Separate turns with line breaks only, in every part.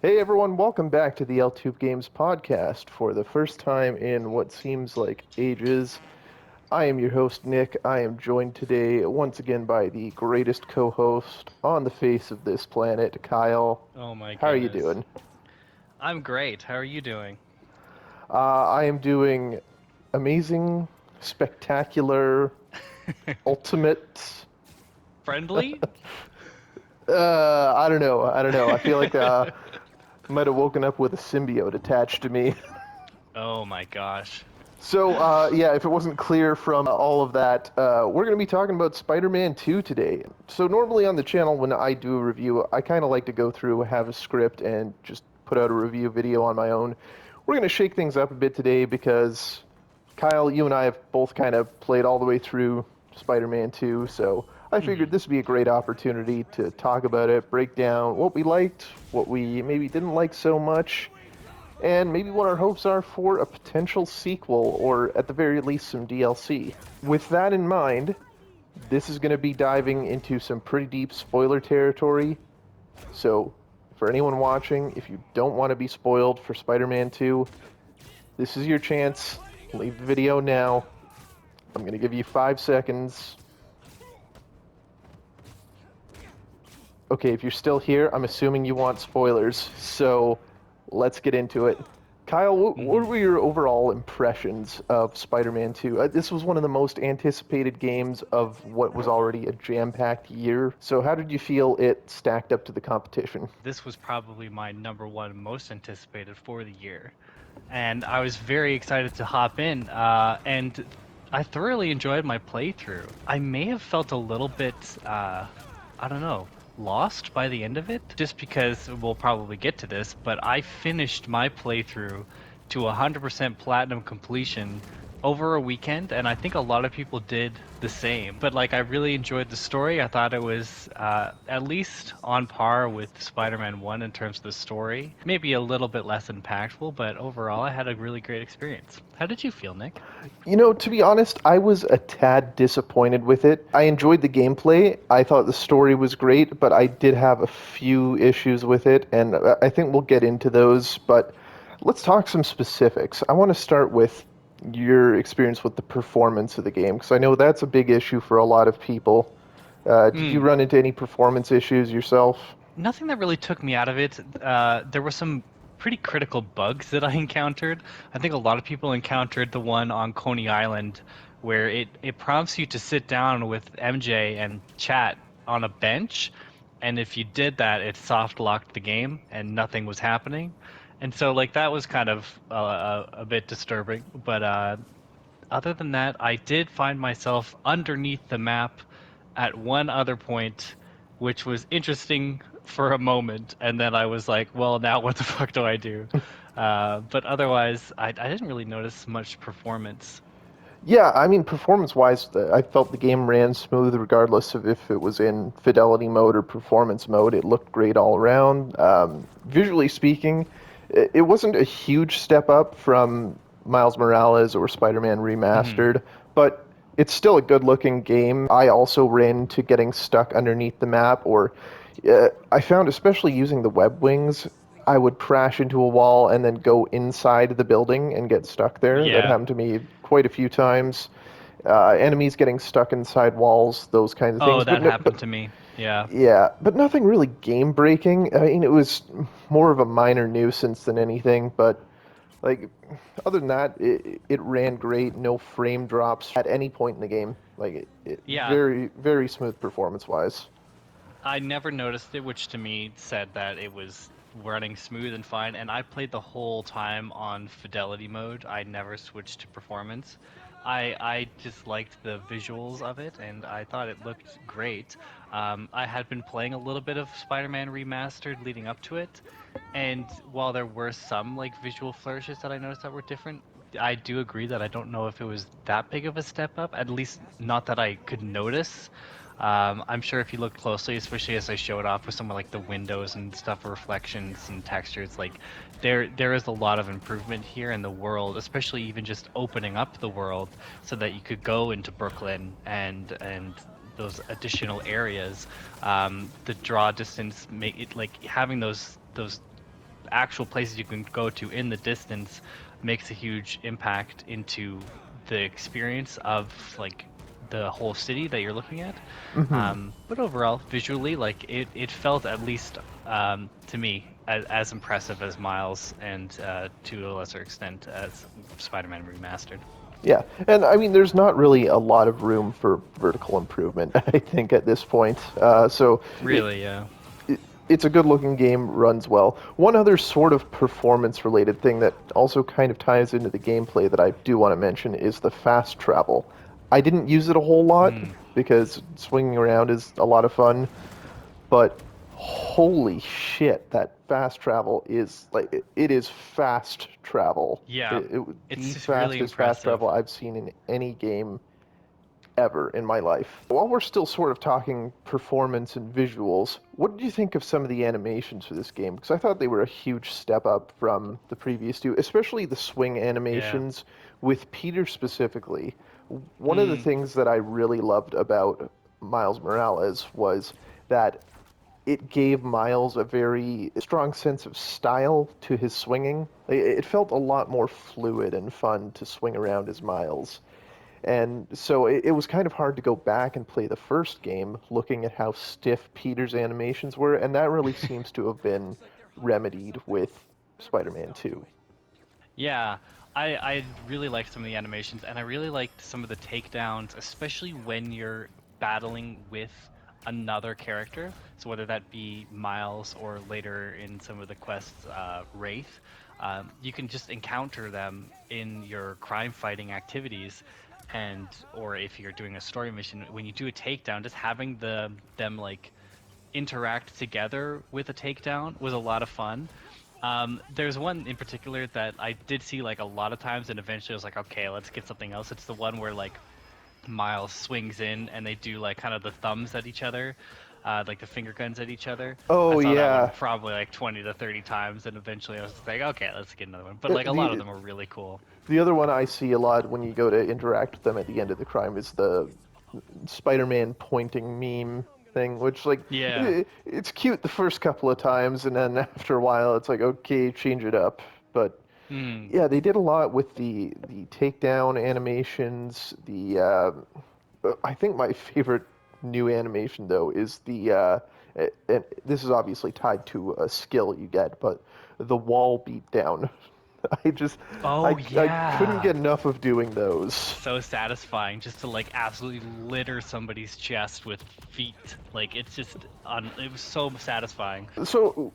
Hey everyone, welcome back to the LTube Games podcast. For the first time in what seems like ages, I am your host Nick. I am joined today once again by the greatest co-host on the face of this planet, Kyle.
Oh my
How are you
goodness.
doing?
I'm great. How are you doing?
I am doing amazing, spectacular, ultimate.
Friendly?
I don't know. I don't know. I feel like I might have woken up with a symbiote attached to me.
Oh my gosh.
So, yeah, if it wasn't clear from all of that, we're going to be talking about Spider-Man 2 today. So, normally on the channel, when I do a review, I kind of like to go through, have a script, and just put out a review video on my own. We're going to shake things up a bit today because, Kyle, you and I have both kind of played all the way through Spider-Man 2, so I figured
hmm
this would be a great opportunity to talk about it, break down what we liked, what we maybe didn't like so much, and maybe what our hopes are for a potential sequel, or at the very least some DLC. With that in mind, this is going to be diving into some pretty deep spoiler territory, so for anyone watching, if you don't want to be spoiled for Spider-Man 2, this is your chance. Leave the video now. I'm going to give you 5 seconds. Okay, if you're still here, I'm assuming you want spoilers, so let's get into it. Kyle, what
hmm
were your overall impressions of Spider-Man 2? This was one of the most anticipated games of what was already a jam-packed year. So how did you feel it stacked up to the competition?
This was probably my number one most anticipated for the year. And I was very excited to hop in. And I thoroughly enjoyed my playthrough. I may have felt a little bit, I don't know, lost by the end of it, just because we'll probably get to this, but I finished my playthrough to 100% platinum completion over a weekend, and I think a lot of people did the same. But like, I really enjoyed the story. I thought it was at least on par with Spider-Man 1 in terms of the story. Maybe a little bit less impactful, but overall, I had a really great experience. How did you feel, Nick?
You know, to be honest, I was a tad disappointed with it. I enjoyed the gameplay. I thought the story was great, but I did have a few issues with it, and I think we'll get into those. But let's talk some specifics. I want to start with your experience with the performance of the game, because I know that's a big issue for a lot of people. Did you
Hmm.
run into any performance issues yourself?
Nothing that really took me out of it. There were some pretty critical bugs that I encountered. I think a lot of people encountered the one on Coney Island where it prompts you to sit down with MJ and chat on a bench, and if you did that, it soft locked the game and nothing was happening. And so like that was kind of a bit disturbing, but other than that, I did find myself underneath the map at one other point, which was interesting for a moment, and then I was like, well, now what the fuck do I do? But otherwise, I didn't really notice much performance.
Yeah, I mean, performance-wise, I felt the game ran smooth regardless of if it was in fidelity mode or performance mode. It looked great all around. Visually speaking, it wasn't a huge step up from Miles Morales or Spider-Man
hmm
Remastered, but it's still a good-looking game. I also ran into getting stuck underneath the map, or I found, especially using the web wings, I would crash into a wall and then go inside the building and get stuck there. That
Yeah.
happened to me quite a few times. Enemies getting stuck inside walls, those kinds of
Oh,
things.
that happened to me. Yeah.
Yeah, but nothing really game breaking. I mean, it was more of a minor nuisance than anything. But like, other than that, it ran great. No frame drops at any point in the game. Like,
Yeah.
very smooth performance wise.
I never noticed it, which to me said that it was running smooth and fine. And I played the whole time on fidelity mode. I never switched to performance. I just liked the visuals of it, and I thought it looked great. I had been playing a little bit of Spider-Man Remastered leading up to it, and while there were some like visual flourishes that I noticed that were different, I do agree that I don't know if it was that big of a step up. At least not that I could notice. I'm sure if you look closely, especially as I showed off with some of like the windows and stuff, reflections and textures, like there is a lot of improvement here in the world, especially even just opening up the world so that you could go into Brooklyn and those additional areas. The draw distance make it like having those actual places you can go to in the distance makes a huge impact into the experience of like the whole city that you're looking at.
Hmm.
But overall, visually, like it felt at least to me as impressive as Miles and to a lesser extent as Spider-Man Remastered.
Yeah, and I mean, there's not really a lot of room for vertical improvement, I think, at this point. So
Really, yeah.
it's a good-looking game, runs well. One other sort of performance-related thing that also kind of ties into the gameplay that I do want to mention is the fast travel. I didn't use it a whole lot
Hmm.
because swinging around is a lot of fun, but holy shit, that fast travel is like it is fast travel.
Yeah, it's
The
just really
fastest fast
impressive.
travel I've seen in any game ever in my life. While we're still sort of talking performance and visuals, what did you think of some of the animations for this game? Because I thought they were a huge step up from the previous two, especially the swing
Yeah.
animations with Peter specifically. One of the
Hmm.
things that I really loved about Miles Morales was that it gave Miles a very strong sense of style to his swinging. It felt a lot more fluid and fun to swing around as Miles. And so it was kind of hard to go back and play the first game looking at how stiff Peter's animations were, and that really seems to have been remedied with Spider-Man 2.
Yeah, I really liked some of the animations, and I really liked some of the takedowns, especially when you're battling with another character. So whether that be Miles or later in some of the quests, Wraith, you can just encounter them in your crime fighting activities, and or if you're doing a story mission, when you do a takedown, just having them like interact together with a takedown was a lot of fun. There's one in particular that I did see like a lot of times, and eventually I was like, okay, let's get something else. It's the one where like Miles swings in and they do like kind of the thumbs at each other, like the finger guns at each other. I
Oh
saw that one
yeah.
probably like 20 to 30 times, and eventually I was just like, okay, let's get another one. But
Uh,
like a lot of
The
them are really cool.
the other one I see a lot when you go to interact with them at the end of the crime is the Spider-Man pointing meme thing, which like
Yeah.
it's cute the first couple of times, and then after a while it's like okay, change it up. But
Hmm.
yeah, they did a lot with the takedown animations. I think my favorite new animation though is and this is obviously tied to a skill you get, but the wall beatdown. I just
Oh
I couldn't
yeah.
get enough of doing those.
So satisfying just to like absolutely litter somebody's chest with feet. Like it's just it was so satisfying.
So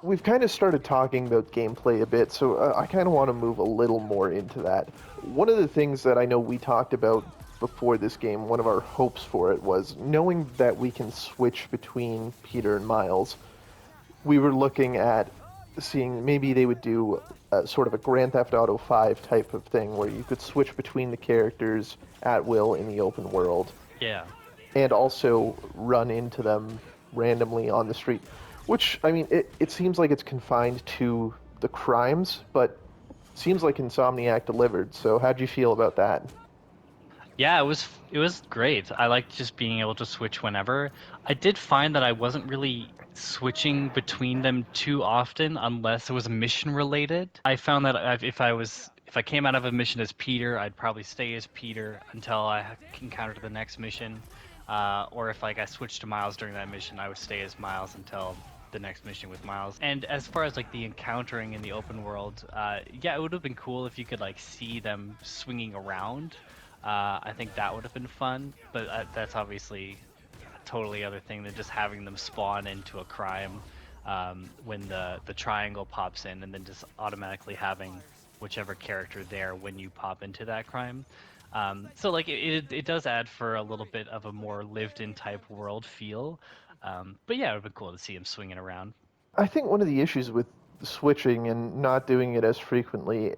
we've kind of started talking about gameplay a bit, so I kind of want to move a little more into that. One of the things that I know we talked about before this game, one of our hopes for it was knowing that we can switch between Peter and Miles. We were looking at seeing maybe they would do sort of a Grand Theft Auto 5 type of thing where you could switch between the characters at will in the open world
Yeah.
and also run into them randomly on the street. Which, I mean, it seems like it's confined to the crimes, but seems like Insomniac delivered. So, how'd you feel about that?
Yeah, it was great. I liked just being able to switch whenever. I did find that I wasn't really switching between them too often unless it was mission related. I found that if I came out of a mission as Peter, I'd probably stay as Peter until I encountered the next mission. Or if like I switched to Miles during that mission, I would stay as Miles until the next mission with Miles. And as far as like the encountering in the open world, yeah, it would have been cool if you could like see them swinging around. I think that would have been fun, but that's obviously a totally other thing than just having them spawn into a crime when the triangle pops in, and then just automatically having whichever character there when you pop into that crime. So like it does add for a little bit of a more lived-in type world feel. But yeah, it would have been cool to see him swinging around.
I think one of the issues with switching and not doing it as frequently,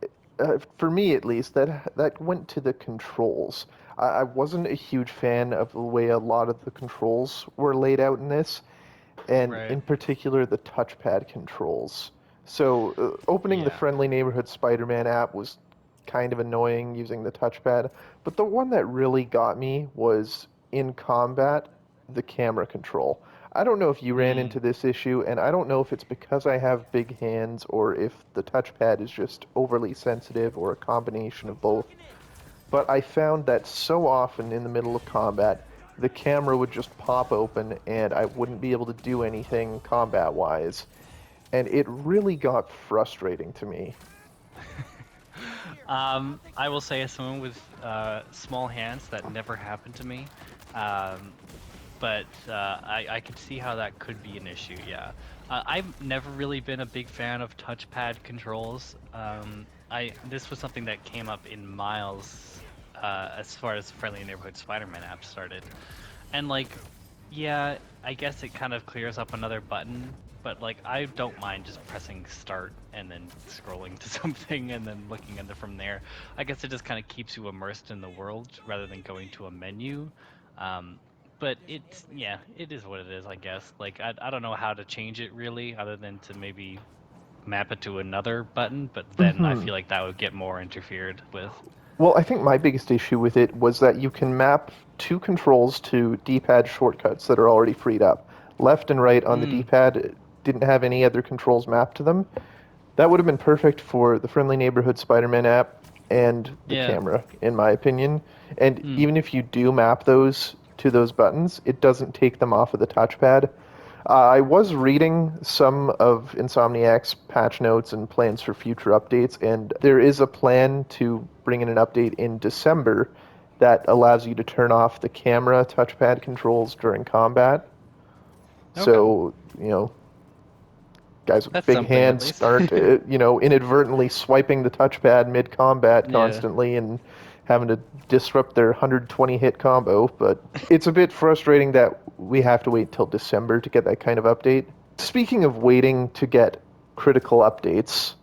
for me at least, that went to the controls. I wasn't a huge fan of the way a lot of the controls were laid out in this, and
Right.
in particular the touchpad controls. So, opening the
Yeah.
Friendly Neighborhood Spider-Man app was kind of annoying using the touchpad, but the one that really got me was in combat, the camera control. I don't know if you ran
Hmm.
into this issue, and I don't know if it's because I have big hands or if the touchpad is just overly sensitive or a combination of both. But I found that so often in the middle of combat, the camera would just pop open and I wouldn't be able to do anything combat-wise. And it really got frustrating to me.
I will say, as someone with small hands, that never happened to me. Um, but I could see how that could be an issue. Yeah, I've never really been a big fan of touchpad controls. This was something that came up in Miles as far as Friendly Neighborhood Spider-Man app started, and like, yeah, I guess it kind of clears up another button. But like, I don't mind just pressing start and then scrolling to something and then looking at it from there. I guess it just kind of keeps you immersed in the world rather than going to a menu. Um, but it's, yeah, it is what it is, I guess. Like, I don't know how to change it really, other than to maybe map it to another button, but then I
Hmm.
feel like that would get more interfered with.
Well, I think my biggest issue with it was that you can map two controls to D-pad shortcuts that are already freed up. Left and right on the
Mm,
D-pad didn't have any other controls mapped to them. That would have been perfect for the Friendly Neighborhood Spider-Man app and the
yeah.
camera, in my opinion. And
Mm,
even if you do map those to those buttons, it doesn't take them off of the touchpad. I was reading some of Insomniac's patch notes and plans for future updates, and there is a plan to bring in an update in December that allows you to turn off the camera touchpad controls during combat.
okay.
So, guys with
That's
big
something at
hands
least.
aren't, inadvertently swiping the touchpad mid-combat
Yeah.
constantly and having to disrupt their 120 hit combo. But it's a bit frustrating that we have to wait till December to get that kind of update. Speaking of waiting to get critical updates,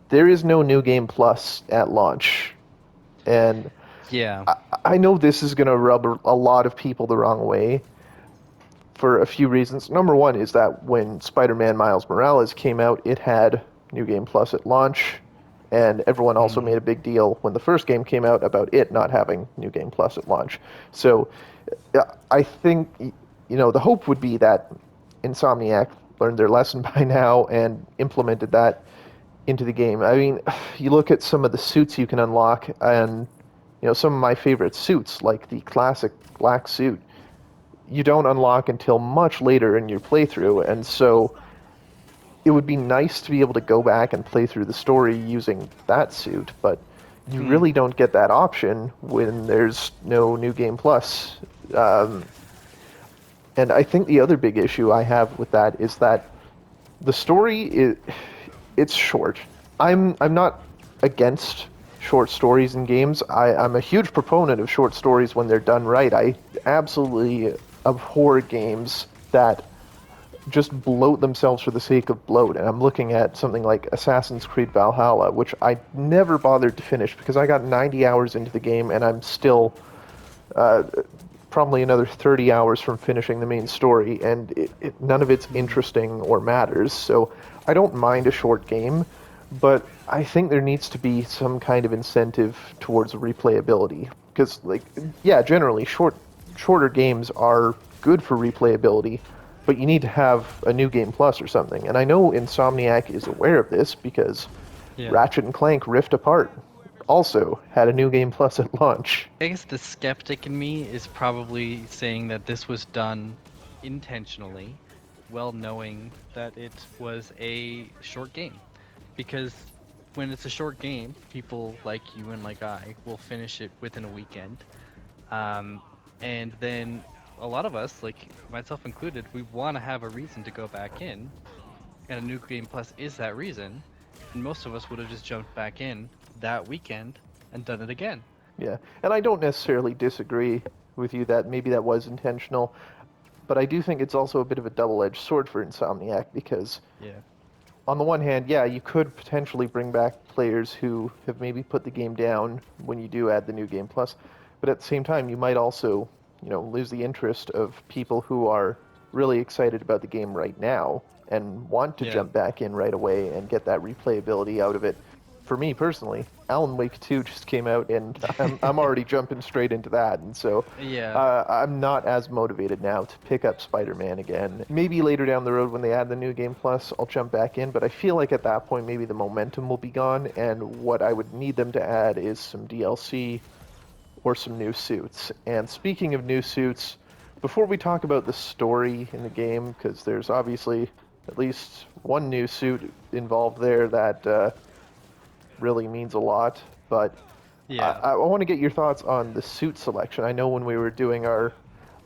there is no New Game Plus at launch. And
Yeah.
I know this is going to rub a lot of people the wrong way for a few reasons. Number one is that when Spider-Man Miles Morales came out, it had New Game Plus at launch, and everyone also
Mm,
made a big deal when the first game came out about it not having New Game Plus at launch. So I think the hope would be that Insomniac learned their lesson by now and implemented that into the game. I mean, you look at some of the suits you can unlock, and some of my favorite suits, like the classic black suit, you don't unlock until much later in your playthrough, and so it would be nice to be able to go back and play through the story using that suit, but you
mm,
really don't get that option when there's no New Game Plus. Um, and I think the other big issue I have with that is that the story is it's short. I'm not against short stories in games. I'm a huge proponent of short stories when they're done right. I absolutely abhor games that just bloat themselves for the sake of bloat. And I'm looking at something like Assassin's Creed Valhalla, which I never bothered to finish because I got 90 hours into the game and I'm still uh, probably another 30 hours from finishing the main story, and none of it's
mm.
interesting or matters. So I don't mind a short game, but I think there needs to be some kind of incentive towards replayability. Because, like, yeah, generally shorter games are good for replayability, but you need to have a new game plus or something. And I know Insomniac is aware of this because
Yeah.
Ratchet and Clank Rift Apart also had a new game plus at launch.
I guess the skeptic in me is probably saying that this was done intentionally, well knowing that it was a short game. Because when it's a short game, people like you and like I will finish it within a weekend. Um, and then a lot of us, like myself included, we want to have a reason to go back in, and a new game plus is that reason. And most of us would have just jumped back in that weekend and done it again.
Yeah, and I don't necessarily disagree with you that maybe that was intentional, but I do think it's also a bit of a double-edged sword for Insomniac because,
Yeah.
on the one hand, yeah, you could potentially bring back players who have maybe put the game down when you do add the new game plus, but at the same time, you might also, lose the interest of people who are really excited about the game right now and want to
Yeah.
jump back in right away and get that replayability out of it. for me personally, Alan Wake 2 just came out, and I'm already jumping straight into that, and so
Yeah.
I'm not as motivated now to pick up Spider-Man again. Maybe later down the road when they add the New Game Plus, I'll jump back in, but I feel like at that point maybe the momentum will be gone, and what I would need them to add is some DLC or some new suits. And speaking of new suits, before we talk about the story in the game, because there's obviously at least one new suit involved there that really means a lot. But
Yeah.
I want to get your thoughts on the suit selection. I know when we were doing our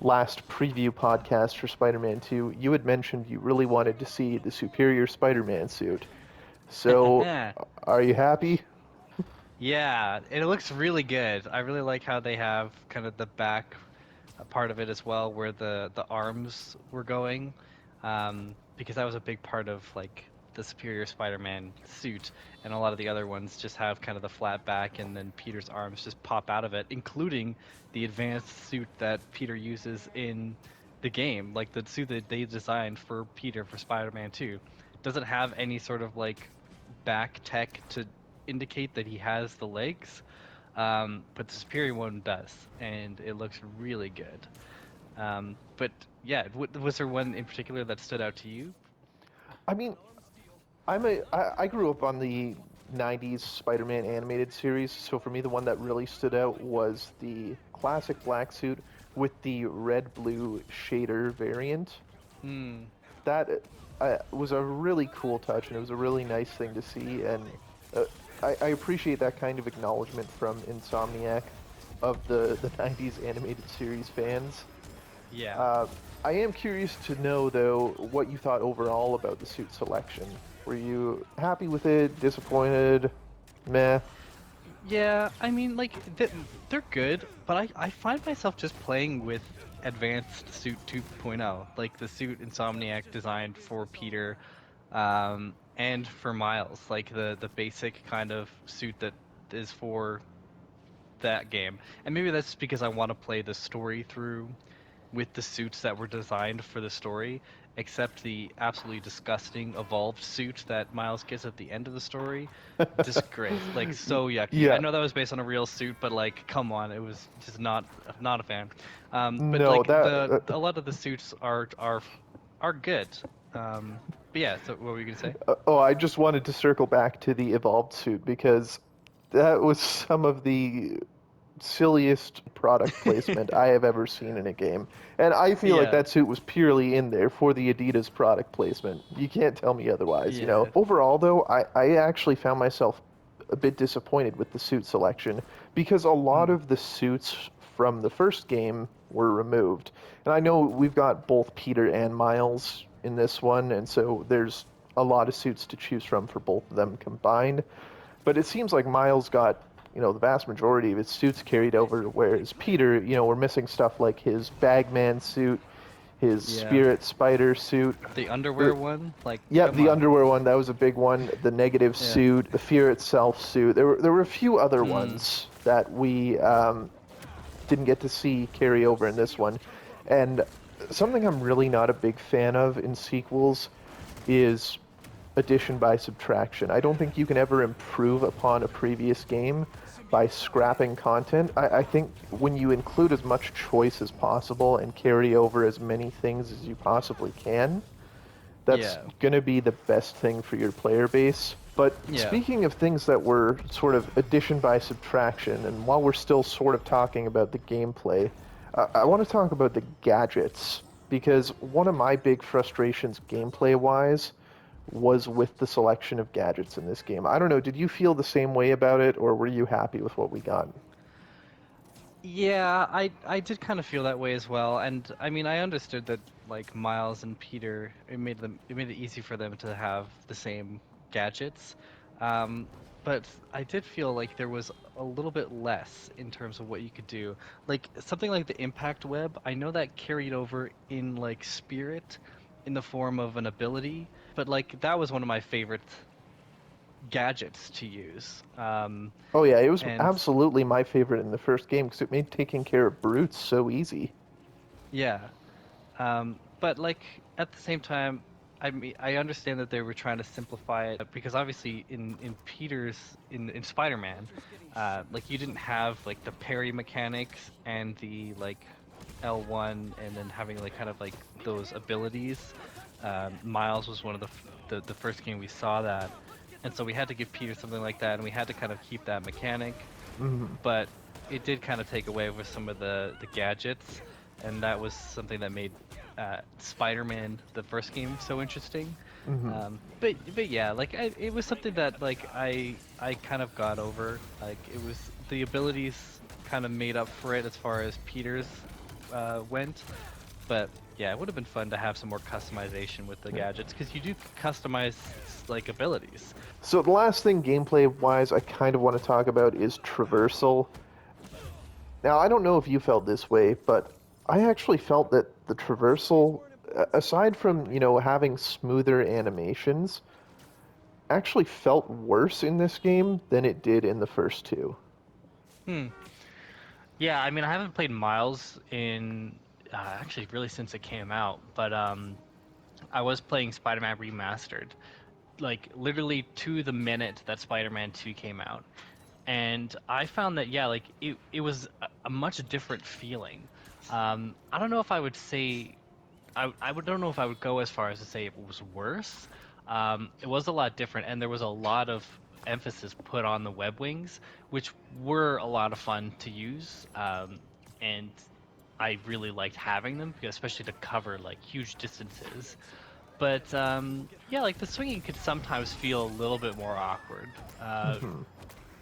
last preview podcast for Spider-Man 2, you had mentioned you really wanted to see the Superior Spider-Man suit. So, are you happy?
Yeah, it looks really good. I really like how they have kind of the back part of it as well, where the arms were going, because that was a big part of like the Superior Spider-Man suit, and a lot of the other ones just have kind of the flat back, and then Peter's arms just pop out of it, including the advanced suit that Peter uses in the game, like the suit that they designed for Peter for Spider-Man 2. Doesn't have any sort of like back tech to indicate that he has the legs, but the Superior one does, and it looks really good. But yeah, was there one in particular that stood out to you?
I mean, I grew up on the 90s Spider-Man animated series, so for me the one that really stood out was the classic black suit with the red-blue shader variant.
Hmm.
That was a really cool touch, and it was a really nice thing to see, and uh, I appreciate that kind of acknowledgement from Insomniac of the 90s animated series fans.
Yeah.
Uh, I am curious to know, though, what you thought overall about the suit selection. Were you happy with it? Disappointed? Meh?
Yeah, I mean, like, they're good, but I find myself just playing with Advanced Suit 2.0, like the suit Insomniac designed for Peter, and for Miles, like the basic kind of suit that is for that game. And maybe that's because I want to play the story through with the suits that were designed for the story, except the absolutely disgusting evolved suit that Miles gets at the end of the story. Disgrace, like so yucky. I
Yeah,
know that was based on a real suit, but like, come on, it was just not a fan. But
no,
like
that.
a lot of the suits are good. But yeah, so what were you gonna say?
Oh, I just wanted to circle back to the evolved suit because that was some of the silliest product placement I have ever seen in a game. And I feel like
Yeah,
that suit was purely in there for the Adidas product placement. You can't tell me otherwise, you know.
yeah.
Overall, though, I actually found myself a bit disappointed with the suit selection because a lot
Mm,
of the suits from the first game were removed. And I know we've got both Peter and Miles in this one, and so there's a lot of suits to choose from for both of them combined. But it seems like Miles got, the vast majority of his suits carried over, whereas Peter, we're missing stuff like his Bagman suit, his
yeah.
Spirit Spider suit.
The underwear
Er,
one, like,
yeah,
come
the
on.
underwear one, that was a big one. The negative
Yeah.
suit, the Fear itself suit. There were a few other
Mm,
ones that we didn't get to see carry over in this one. And something I'm really not a big fan of in sequels is addition by subtraction. I don't think you can ever improve upon a previous game by scrapping content. I think when you include as much choice as possible and carry over as many things as you possibly can, that's
yeah.
going to be the best thing for your player base. But
Yeah.
speaking of things that were sort of addition by subtraction, and while we're still sort of talking about the gameplay, I want to talk about the gadgets, because one of my big frustrations gameplay wise was with the selection of gadgets in this game. I don't know, did you feel the same way about it, or were you happy with what we got?
Yeah, I did kind of feel that way as well, and I mean I understood that like Miles and Peter, it made it easy for them to have the same gadgets, um, but I did feel like there was a little bit less in terms of what you could do. Like something like the impact web, I know that carried over in like Spirit in the form of an ability, but like that was one of my favorite gadgets to use.
Oh yeah, it was
And
absolutely my favorite in the first game because it made taking care of brutes so easy.
yeah. But like at the same time, I mean, I understand that they were trying to simplify it because obviously in Peter's in Spider-Man, like you didn't have like the parry mechanics and the like L1 and then having like kind of like those abilities. Miles was one of the first game we saw that, and so we had to give Peter something like that, and we had to kind of keep that mechanic,
Hmm.
but it did kind of take away with some of the gadgets, and that was something that made Spider-Man the first game so interesting.
Hmm.
But yeah, like it was something that like I kind of got over. Like it was the abilities kind of made up for it as far as Peter's went. But yeah, it would have been fun to have some more customization with the gadgets because you do customize like abilities.
So the last thing gameplay-wise I kind of want to talk about is traversal. Now, I don't know if you felt this way, but I actually felt that the traversal, aside from, having smoother animations, actually felt worse in this game than it did in the first two.
Hmm. Yeah, I mean, I haven't played Miles in actually really since it came out, but I was playing Spider-Man Remastered, like literally to the minute that Spider-Man 2 came out. And I found that yeah, like it was a much different feeling. I don't know if I would say don't know if I would go as far as to say it was worse. It was a lot different, and there was a lot of emphasis put on the web wings, which were a lot of fun to use. And I really liked having them, especially to cover like huge distances. But yeah, like the swinging could sometimes feel a little bit more awkward.
Mhm.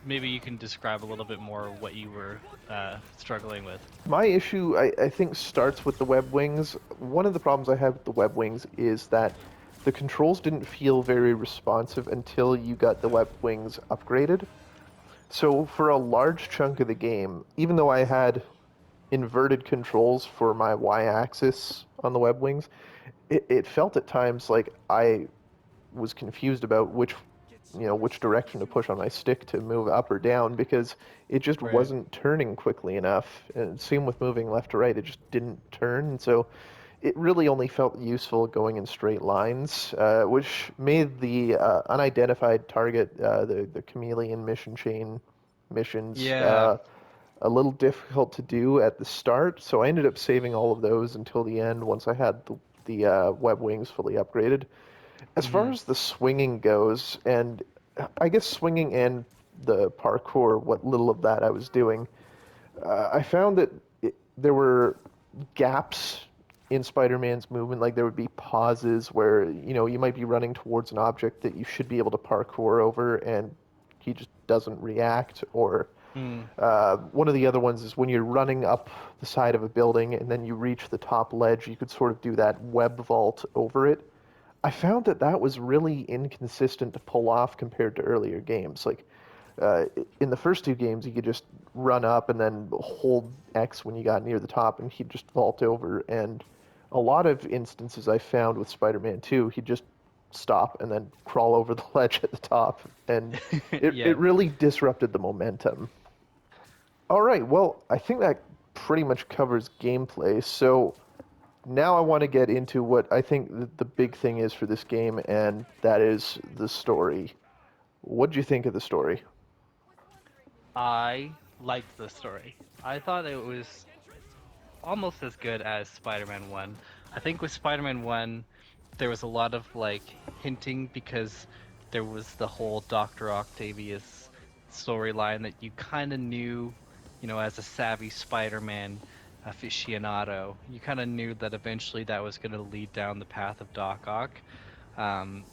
Maybe you can describe a little bit more what you were struggling with.
My issue, I think, starts with the web wings. One of the problems I have with the web wings is that the controls didn't feel very responsive until you got the web wings upgraded. So for a large chunk of the game, even though I had inverted controls for my y-axis on the web wings, it felt at times like I was confused about which direction to push on my stick to move up or down because it just
Right.
wasn't turning quickly enough. And same with moving left to right, it just didn't turn. And so it really only felt useful going in straight lines, which made the unidentified target, the chameleon mission chain missions,
Yeah.
a little difficult to do at the start. So I ended up saving all of those until the end once I had the web wings fully upgraded. As far
Hmm.
as the swinging goes, and I guess swinging and the parkour, what little of that I was doing, I found that there were gaps in Spider-Man's movement. Like there would be pauses where, you might be running towards an object that you should be able to parkour over, and he just doesn't react. Or
Hmm.
one of the other ones is when you're running up the side of a building and then you reach the top ledge, you could sort of do that web vault over it. I found that that was really inconsistent to pull off compared to earlier games. Like uh, in the first two games, you could just run up and then hold X when you got near the top, and he'd just vault over. And a lot of instances I found with Spider-Man 2, he'd just stop and then crawl over the ledge at the top, and it
Yeah.
really disrupted the momentum. All right, well, I think that pretty much covers gameplay. So now I want to get into what I think the big thing is for this game, and that is the story. What do you think of the story?
I liked the story. I thought it was almost as good as Spider-Man 1. I think with Spider-Man 1, there was a lot of like hinting because there was the whole Dr. Octavius storyline that you kind of knew, as a savvy Spider-Man aficionado, you kind of knew that eventually that was going to lead down the path of Doc Ock. Um,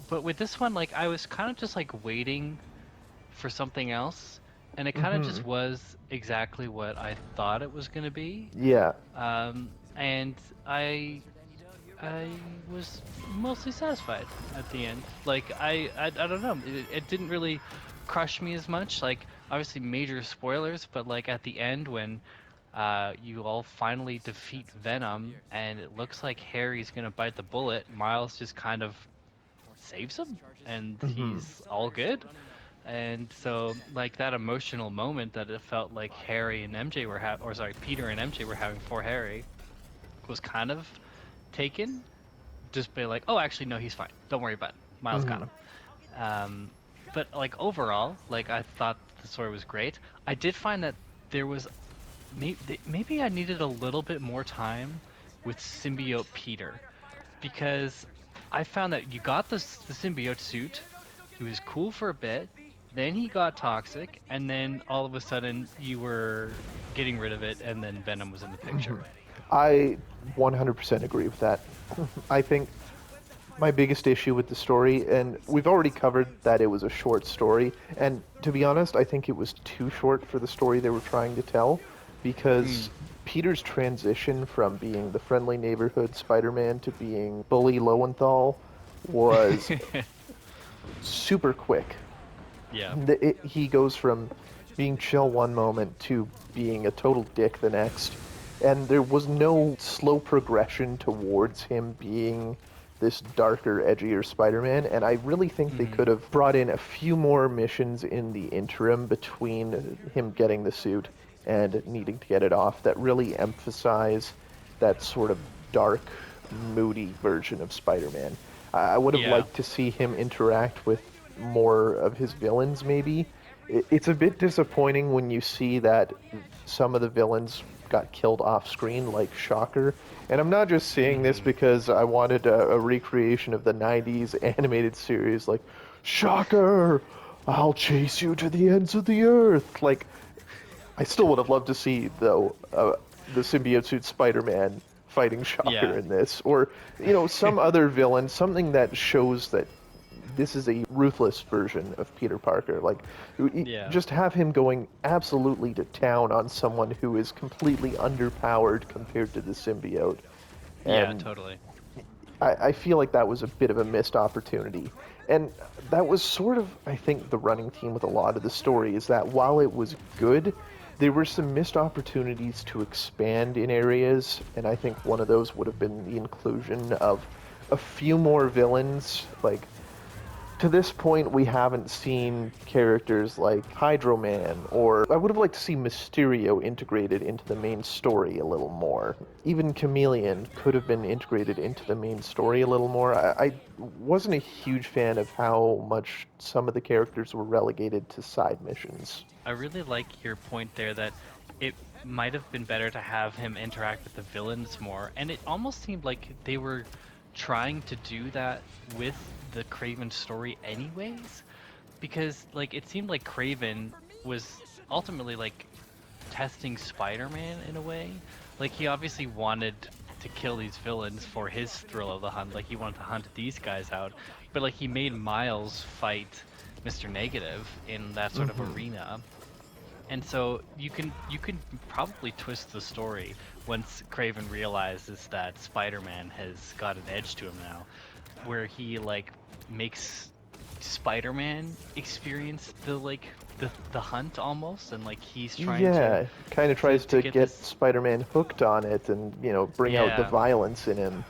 but with this one, like I was kind of just like waiting for something else, and it kind of
Mm-hmm.
just was exactly what I thought it was going to be.
Yeah.
And I was mostly satisfied at the end. Like I don't know, it didn't really crush me as much. Like obviously major spoilers, but like at the end when you all finally defeat Venom and it looks like Harry's gonna bite the bullet, Miles just kind of saves him and
Mm-hmm.
he's all good. And so, like that emotional moment that it felt like Harry and MJ were Peter and MJ were having for Harry was kind of taken. just be like, oh, actually, no, he's fine. Don't worry about it. Miles got him. But like overall, like I thought the story was great. I did find that there was maybe I needed a little bit more time with symbiote Peter, because I found that you got the symbiote suit. He was cool for a bit, then he got toxic, and then all of a sudden you were getting rid of it, and then Venom was in the picture.
I 100% agree with that. I think my biggest issue with the story, and we've already covered that it was a short story, and to be honest, I think it was too short for the story they were trying to tell, because Peter's transition from being the friendly neighborhood Spider-Man to being Bully Lowenthal was super quick.
Yeah.
He goes from being chill one moment to being a total dick the next, and there was no slow progression towards him being this darker, edgier Spider-Man, and I really think they could have brought in a few more missions in the interim between him getting the suit and needing to get it off that really emphasize that sort of dark, moody version of Spider-Man. I would have
Yeah.
liked to see him interact with more of his villains, maybe. It's a bit disappointing when you see that some of the villains got killed off screen, like Shocker. And I'm not just saying this because I wanted a recreation of the 90s animated series, like, Shocker! I'll chase you to the ends of the earth! Like, I still would have loved to see, though, the symbiote suit Spider-Man fighting Shocker
Yeah.
in this. Or, some other villain, something that shows that this is a ruthless version of Peter Parker. Like,
Yeah.
just have him going absolutely to town on someone who is completely underpowered compared to the symbiote.
Yeah,
And
totally.
I feel like that was a bit of a missed opportunity. And that was sort of, I think, the running theme with a lot of the story, is that while it was good, there were some missed opportunities to expand in areas, and I think one of those would have been the inclusion of a few more villains. Like, to this point, we haven't seen characters like Hydro Man, or I would have liked to see Mysterio integrated into the main story a little more. Even Chameleon could have been integrated into the main story a little more. I wasn't a huge fan of how much some of the characters were relegated to side missions.
I really like your point there that it might have been better to have him interact with the villains more, and it almost seemed like they were trying to do that with the Craven story anyways, because like it seemed like Craven was ultimately like testing Spider-Man in a way. Like he obviously wanted to kill these villains for his thrill of the hunt, like he wanted to hunt these guys out, but like he made Miles fight Mr. Negative in that sort of arena. And so you can probably twist the story once Craven realizes that Spider-Man has got an edge to him now, where he like makes Spider-Man experience the hunt almost, and like he's trying
Yeah, kind of tries to
to get
get
this.
Spider-Man hooked on it and, bring out the
Yeah.
violence in him.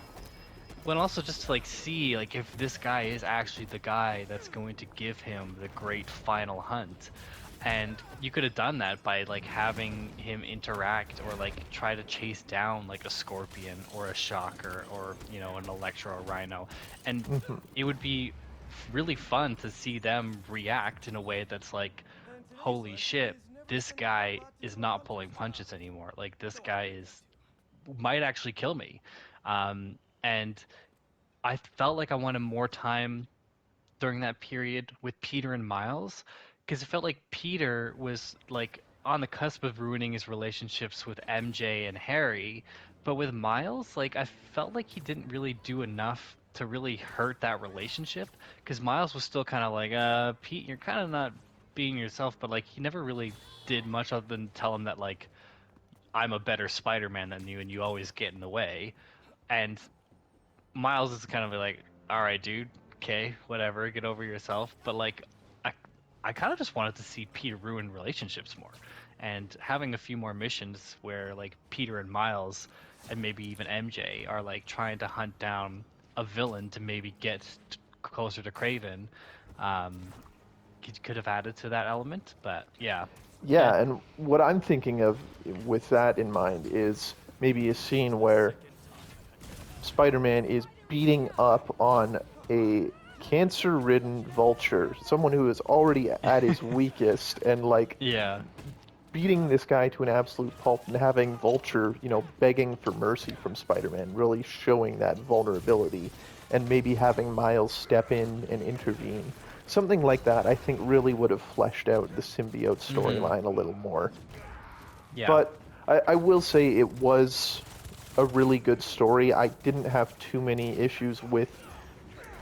Well, and also just to like see like if this guy is actually the guy that's going to give him the great final hunt. And you could have done that by like having him interact or like try to chase down like a Scorpion or a Shocker or an Electro or Rhino, and it would be really fun to see them react in a way that's like, holy shit, this guy is not pulling punches anymore. Like this guy is might actually kill me. And I felt like I wanted more time during that period with Peter and Miles, because it felt like Peter was like on the cusp of ruining his relationships with MJ and Harry, but with Miles, like I felt like he didn't really do enough to really hurt that relationship, because Miles was still kind of like, Pete, you're kind of not being yourself, but like he never really did much other than tell him that like I'm a better Spider-Man than you and you always get in the way. And Miles is kind of like, all right, dude, okay, whatever, get over yourself. But like, I, I kind of just wanted to see Peter ruin relationships more, and having a few more missions where like Peter and Miles, and maybe even MJ are like trying to hunt down a villain to maybe get closer to Craven. Could have added to that element, but yeah, yeah,
Yeah, and what I'm thinking of with that in mind is maybe a scene where Spider-Man is beating up on a cancer-ridden Vulture, someone who is already at his weakest, and like
Yeah.
beating this guy to an absolute pulp and having Vulture, begging for mercy from Spider-Man, really showing that vulnerability, and maybe having Miles step in and intervene. Something like that, I think, really would have fleshed out the symbiote storyline a little more.
Yeah.
But I will say it was a really good story. I didn't have too many issues with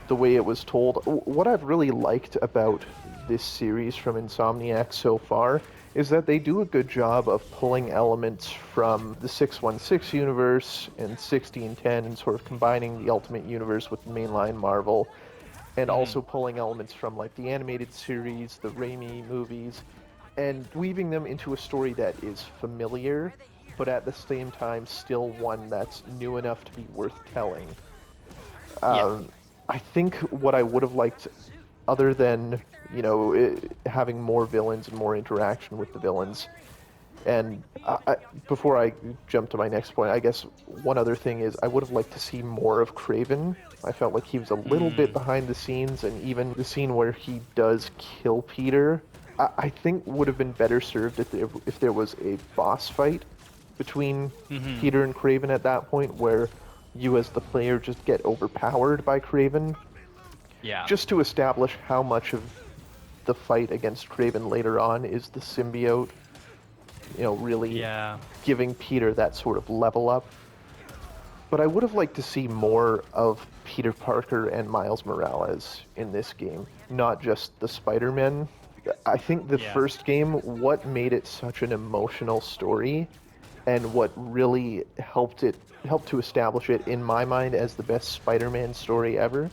the way it was told. What I've really liked about this series from Insomniac so far is that they do a good job of pulling elements from the 616 universe and 1610 and sort of combining the Ultimate Universe with mainline Marvel, and also pulling elements from like the animated series, the Raimi movies, and weaving them into a story that is familiar, but at the same time still one that's new enough to be worth telling.
Yeah.
I think what I would have liked, other than having more villains and more interaction with the villains, and before I jump to my next point, I guess one other thing is I would have liked to see more of Craven. I felt like he was a little bit behind the scenes, and even the scene where he does kill Peter, I think would have been better served if there was a boss fight between Peter and Craven at that point, where you as the player just get overpowered by Craven,
Yeah.
just to establish how much of the fight against Craven later on is the symbiote, really
Yeah.
giving Peter that sort of level up. But I would have liked to see more of Peter Parker and Miles Morales in this game, not just the Spider-Man. I think the
Yeah.
first game, what made it such an emotional story, and what really helped to establish it in my mind as the best Spider-Man story ever,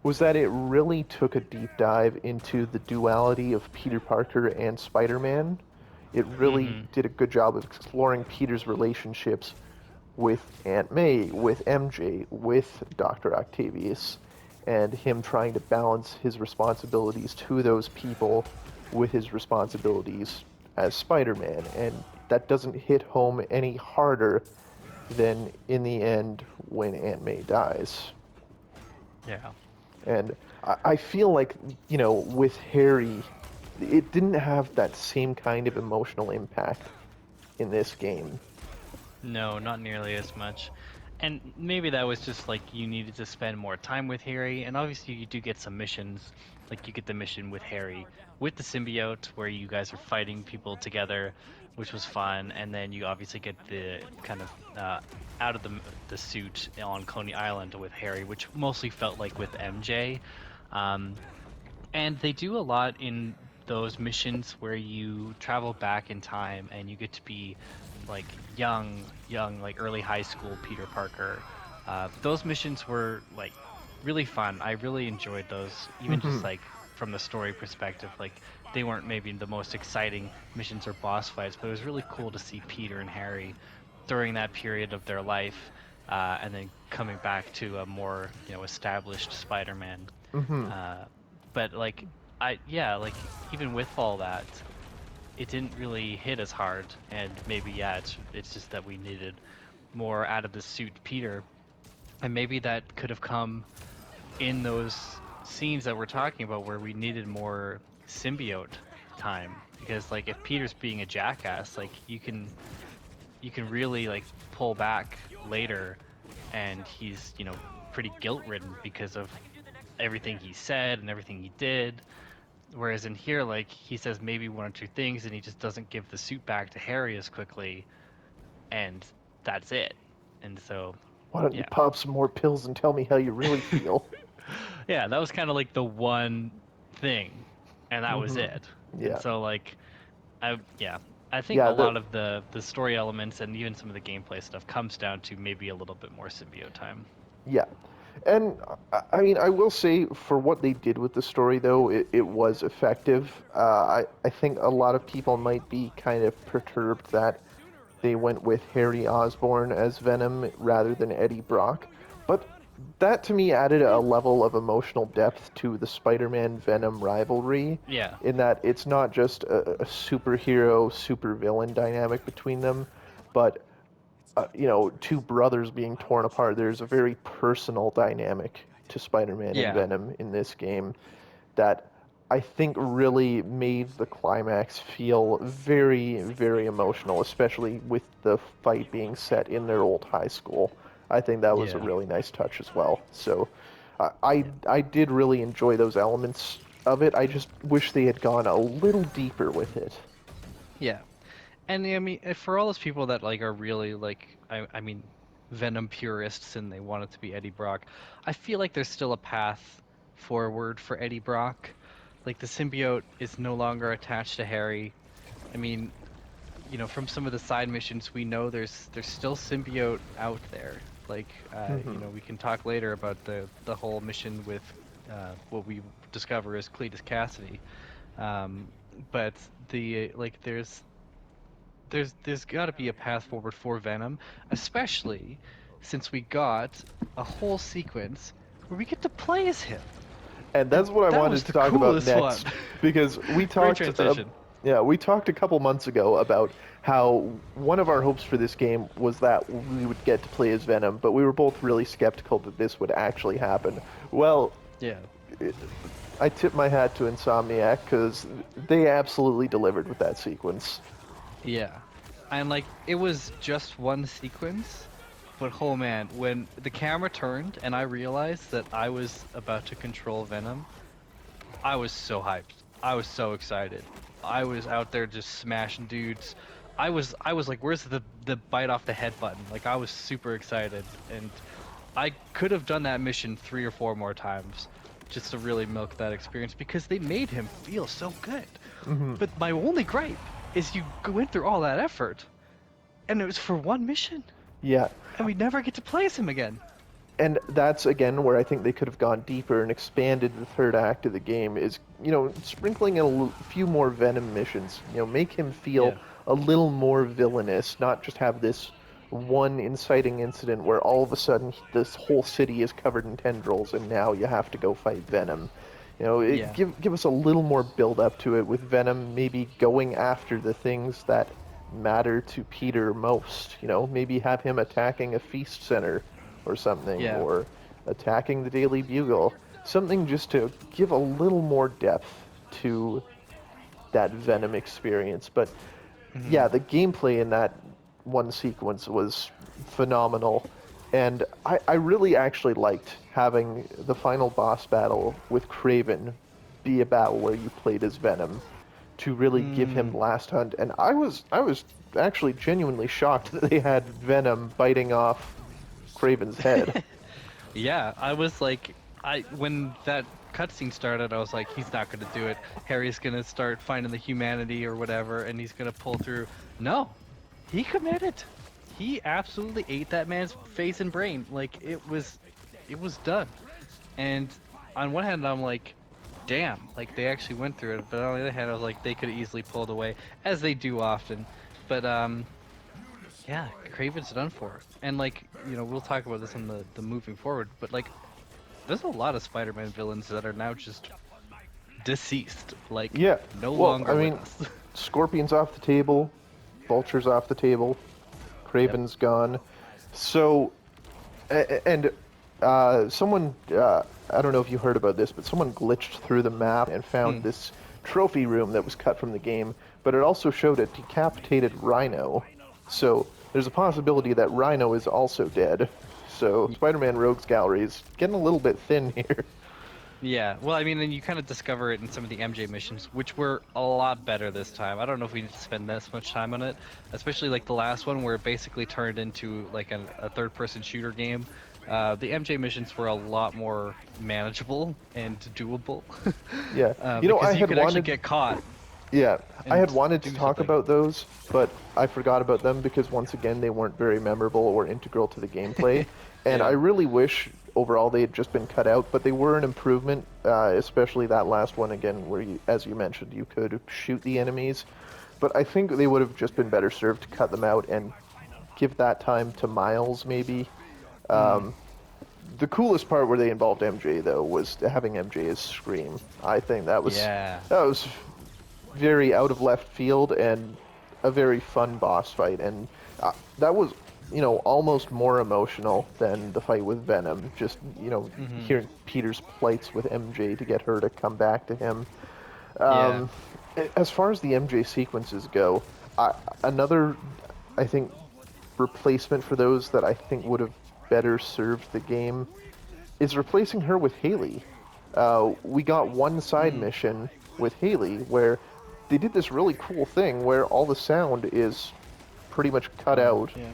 was that it really took a deep dive into the duality of Peter Parker and Spider-Man. It really did a good job of exploring Peter's relationships with Aunt May, with MJ, with Dr. Octavius, and him trying to balance his responsibilities to those people with his responsibilities as Spider-Man. And that doesn't hit home any harder than in the end when Aunt May dies.
Yeah.
And I feel like, with Harry, it didn't have that same kind of emotional impact in this game.
No, not nearly as much. And maybe that was just like you needed to spend more time with Harry, and obviously you do get some missions. Like you get the mission with Harry with the symbiote where you guys are fighting people together, which was fun, and then you obviously get the kind of out of the suit on Coney Island with Harry, which mostly felt like with MJ. Um, and they do a lot in those missions where you travel back in time and you get to be like young, like early high school Peter Parker. Those missions were like really fun. I really enjoyed those, even just like from the story perspective. Like they weren't maybe the most exciting missions or boss fights, but it was really cool to see Peter and Harry during that period of their life, and then coming back to a more established Spider-Man.
Hmm.
But like like even with all that, it didn't really hit as hard, and maybe it's just that we needed more out of the suit Peter, and maybe that could have come in those scenes that we're talking about where we needed more symbiote time, because like if Peter's being a jackass, like you can really like pull back later, and he's pretty guilt ridden because of everything he said and everything he did. Whereas in here, like he says maybe one or two things, and he just doesn't give the suit back to Harry as quickly, and that's it. And so,
Why don't you
yeah,
pop some more pills and tell me how you really feel?
yeah, that was kind of like the one thing, and that was
Hmm.
it. And
Yeah.
so, like, yeah, I think a
Yeah,
lot of the story elements and even some of the gameplay stuff comes down to maybe a little bit more symbiote time.
yeah. And I mean, I will say for what they did with the story, though, it was effective. I think a lot of people might be kind of perturbed that they went with Harry Osborn as Venom rather than Eddie Brock. But that to me added a level of emotional depth to the Spider-Man Venom rivalry,
Yeah.
in that it's not just a superhero supervillain dynamic between them, but two brothers being torn apart. There's a very personal dynamic to Spider-Man and
Yeah.
Venom in this game that I think really made the climax feel very, very emotional, especially with the fight being set in their old high school. I think that was a
Yeah.
really nice touch as well. So I did really enjoy those elements of it. I just wish they had gone a little deeper with it.
Yeah. And I mean, for all those people that like are really like, I mean, Venom purists and they want it to be Eddie Brock, I feel like there's still a path forward for Eddie Brock. Like the symbiote is no longer attached to Harry. I mean, from some of the side missions, we know there's still symbiote out there. Like, we can talk later about the whole mission with what we discover is Cletus Cassidy. But there's got to be a path forward for Venom, especially since we got a whole sequence where we get to play as him.
And that's what I
That
wanted
was
to
the
talk about
coolest
next,
one.
because we
Great
talked.
transition.
Yeah, we talked a couple months ago about how one of our hopes for this game was that we would get to play as Venom, but we were both really skeptical that this would actually happen. Well,
Yeah.
I tip my hat to Insomniac because they absolutely delivered with that sequence.
Yeah. And like it was just one sequence, but oh man, when the camera turned and I realized that I was about to control Venom, I was so hyped. I was so excited. I was out there just smashing dudes. I was like, where's the bite off the head button? Like I was super excited, and I could have done that mission 3 or 4 more times just to really milk that experience because they made him feel so good. But my only gripe is you went through all that effort and it was for one mission
Yeah,
and we never get to play as him again.
and that's again where I think they could have gone deeper and expanded the third act of the game is, sprinkling in few more Venom missions. Make him feel
Yeah.
a little more villainous, not just have this one inciting incident where all of a sudden this whole city is covered in tendrils and now you have to go fight Venom.
Yeah.
Give us a little more build up to it with Venom maybe going after the things that matter to Peter most. Maybe have him attacking a feast center or something,
Yeah.
or attacking the Daily Bugle. Something just to give a little more depth to that Venom experience. But yeah, the gameplay in that one sequence was phenomenal. And I really actually liked having the final boss battle with Kraven be a battle where you played as Venom to really give him last hunt. And I was actually genuinely shocked that they had Venom biting off Kraven's head.
Yeah, I was like, when that cutscene started, I was like, he's not gonna do it. Harry's gonna start finding the humanity or whatever, and he's gonna pull through. No, he committed. He absolutely ate that man's face and brain. Like it was done. And on one hand, I'm like, damn, like they actually went through it. But on the other hand, I was like, they could have easily pulled away, as they do often. But yeah, Kraven's done for. And like, we'll talk about this in the moving forward, but like there's a lot of Spider-Man villains that are now just deceased. Like
Yeah.
no
Well,
longer
I mean,
with us.
Scorpion's off the table, Vulture's off the table, Kraven's gone. So, and someone, I don't know if you heard about this, but someone glitched through the map and found this trophy room that was cut from the game, but it also showed a decapitated Rhino. So there's a possibility that Rhino is also dead. So Spider-Man Rogues Gallery is getting a little bit thin here.
Yeah, well, I mean, and you kind of discover it in some of the MJ missions, which were a lot better this time. I don't know if we need to spend this much time on it, especially like the last one where it basically turned into like a third-person shooter game. The MJ missions were a lot more manageable and doable.
Yeah.
Because
I
you
had
could actually
wanted.
get caught.
Yeah, I had
and
wanted to
do
talk
something.
about those, but I forgot about them because once again they weren't very memorable or integral to the gameplay. And
Yeah.
I really wish overall they had just been cut out, but they were an improvement, especially that last one again where, as you mentioned, you could shoot the enemies. But I think they would have just been better served to cut them out and give that time to Miles maybe. The coolest part where they involved MJ though was having MJ as Scream. I think that was
Yeah.
very out of left field and a very fun boss fight, and that was almost more emotional than the fight with Venom. Just,
Hmm.
hearing Peter's plights with MJ to get her to come back to him.
Yeah.
Um, as far as the MJ sequences go, I, another, I think, replacement for those that I think would have better served the game is replacing her with Haley. We got one side
Mm.
mission with Haley where they did this really cool thing where all the sound is pretty much cut
Gone.
out
Yeah.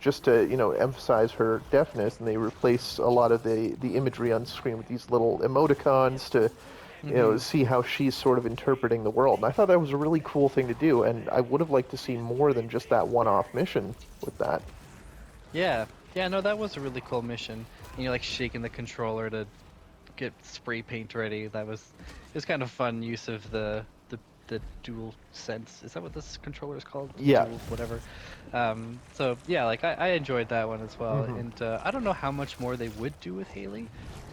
just to emphasize her deafness, and they replace a lot of the imagery on screen with these little emoticons to
Hmm.
see how she's sort of interpreting the world. And I thought that was a really cool thing to do, and I would have liked to see more than just that one-off mission with that.
Yeah. Yeah. No, that was a really cool mission. And you're like shaking the controller to get spray paint ready. It was kind of fun use of the dual sense. Is that what this controller is called?
Yeah.
Dual whatever. So yeah, like I enjoyed that one as well.
Hmm.
And I don't know how much more they would do with Haley.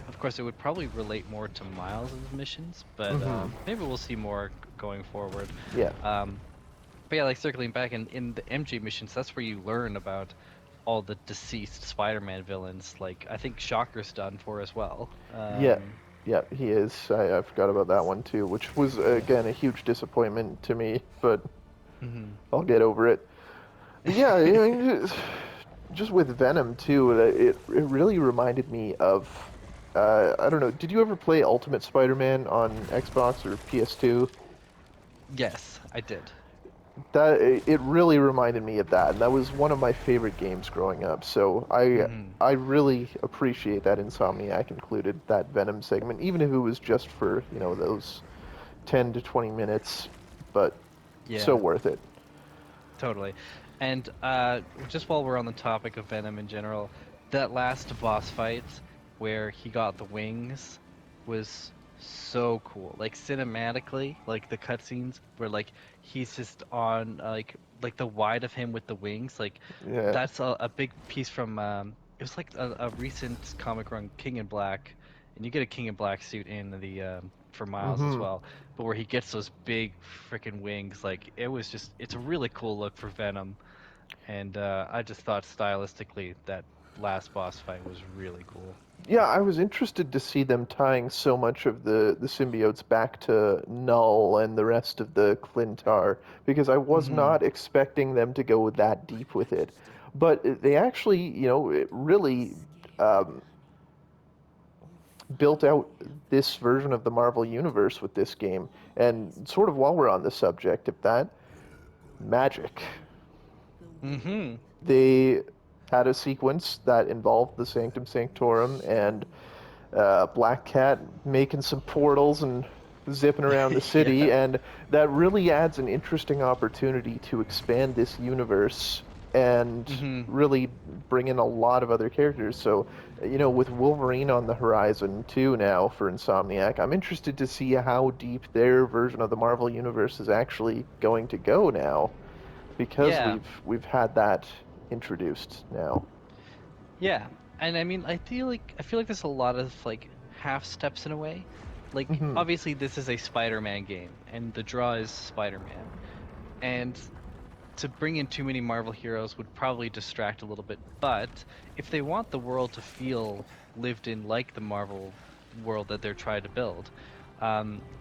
Of course, it would probably relate more to Miles' missions, but
Hmm.
maybe we'll see more going forward.
Yeah.
Um, but yeah, like circling back in the MJ missions, that's where you learn about all the deceased Spider-Man villains. Like I think Shocker's done for as well.
Yeah. Yeah, he is. I forgot about that one too, which was
Yeah.
again a huge disappointment to me, but
Hmm.
I'll get over it. But yeah, just with Venom too, it really reminded me of I don't know. Did you ever play Ultimate Spider-Man on Xbox or PS2?
Yes, I did.
That it really reminded me of that, and that was one of my favorite games growing up. So I
Hmm.
I really appreciate that Insomniac included that Venom segment, even if it was just for those 10 to 20 minutes, but so
Yeah,
worth it.
totally. And just while we're on the topic of Venom in general, that last boss fight where he got the wings was so cool. Like cinematically, like the cutscenes where like he's just on like the wide of him with the wings. Like
Yeah.
that's a big piece from it was like a recent comic run, King in Black, and you get a King in Black suit in the for Miles as
Hmm.
well, but where he gets those big freaking wings, like it's a really cool look for Venom, and I just thought stylistically that last boss fight was really cool.
Yeah, I was interested to see them tying so much of the symbiotes back to Null and the rest of the Clintar because I was
Hmm.
not expecting them to go that deep with it. But they actually, it really um, built out this version of the Marvel Universe with this game. And sort of while we're on the subject of that, magic.
Hmm.
They had a sequence that involved the Sanctum Sanctorum and Black Cat making some portals and zipping around the city,
Yeah.
and that really adds an interesting opportunity to expand this universe and
Hmm.
really bring in a lot of other characters. So, with Wolverine on the horizon too now for Insomniac, I'm interested to see how deep their version of the Marvel Universe is actually going to go now, because
Yeah.
we've had that introduced now.
Yeah. And I mean, I feel like there's a lot of like half steps in a way. Like
Hmm.
obviously this is a Spider-Man game and the draw is Spider-Man. And to bring in too many Marvel heroes would probably distract a little bit, but if they want the world to feel lived in like the Marvel world that they're trying to build,